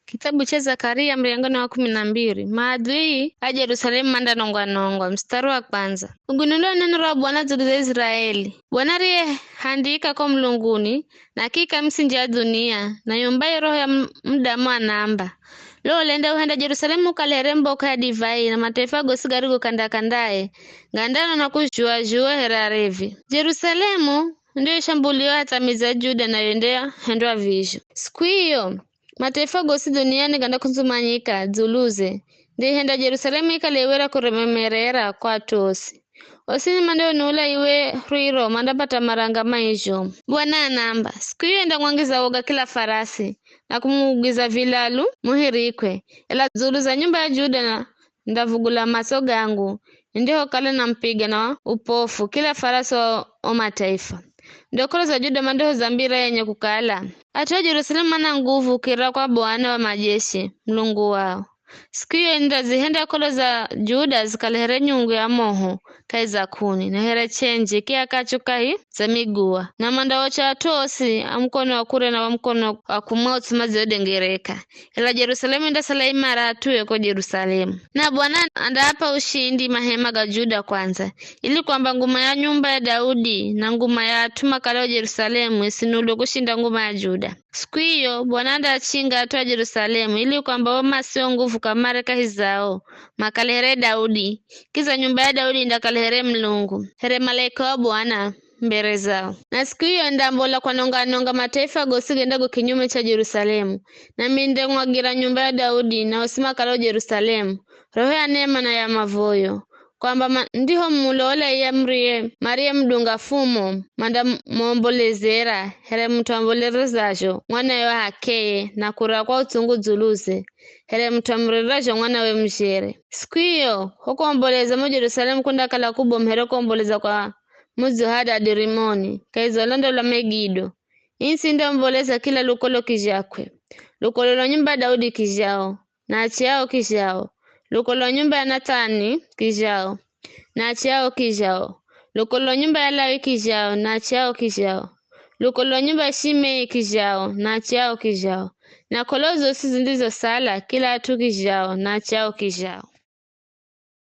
Kitabu cha Zakaria mlingano wa 12. Maadui a Yerusalemu manda nongwa. Mstari wa kwanza. Ugunundua neno la Bwana juu ya Israeli. Bwana riye handika kwa mlunguni na kika msingi ya dunia na yumbai roho ya mdamu anamba. Lo lenda uhenda Yerusalemu kalerembo ka divai na mataifa gosigarigo kandaye. Ngandano na kujua herarevi. Yerusalemu ndio shambulio hatamiza Juda na yendea hendwa visho. Siku hiyo mataifa gosi duniani ganda kunzumanyika dzuluze ndi henda Yerusalemu ikalewera kurememerera kwa tosi osini mandeo nula iwe rwiro mandapata maranga maisho. Bwana anamba siku hiyo enda mwangiza woga kila farasi na kumugiza vilalu muhirikwe ela dzulu za nyumba ya Juda na ndavugula maso gangu ndiho kale na mpiga na upofu kila farasi wa mataifa. Ndokolo za Juda mandeho zambira yenye kukala. Atoa Yerusalemu mana nguvu kira kwa Bwana wa majeshi, mlungu wao. Siku hiyo ndazihenda kolo za Juda zikalehere nyungu ya moho kai za kuni na here chenji kia kachukai za migua na manda wacha atosi amkono wa kure na mkono wa kumauti mazi yodengereka ila Yerusalemu nda sala imara atuwe kwa Yerusalemu na Bwana anda hapa ushindi mahema ga Juda kwanza ili kwamba nguma ya nyumba ya Daudi na nguma ya atuma kaleo Yerusalemu isinulo kushinda nguma ya Juda. Siku hiyo Bwana anda achinga atoa Yerusalemu ili kwamba wama sio nguvu kamareka hizao makalehere Daudi kiza nyumba ya Daudi ndakalehere mlungu here malaika wa Bwana mbere zao. Na siku hiyo ndambola kwa nonga mataifa gosige ndago kinyume cha Yerusalemu na minde mwagira nyumba ya Daudi na osima kaleo Yerusalemu roho ya neema na ya mavoyo kwamba ndiho mulole ya mrie Maria mdunga fumo manda mombolezera here mtu ambolerezajo mwana yo hakeye na kura kwa utungu dzuluze here mtu amrerezajo mwana we mjere. Siku hiyo huko omboleza mo Yerusalemu kunda kala kubo mhere komboleza kwa muzi hada adirimoni kaizo londo la Megido insi ndio omboleza kila lukolo kijakwe lukolo la nyumba Daudi kijao na achiao kijao lukolo nyumba ya Nathani kijao na achiao kijao lukolo nyumba ya Lawi kijao na achiao kijao lukolo nyumba ya Shimei kijao na achiao kijao na kolozo sisi ndizo sala kila atu kijao na achiao kijao.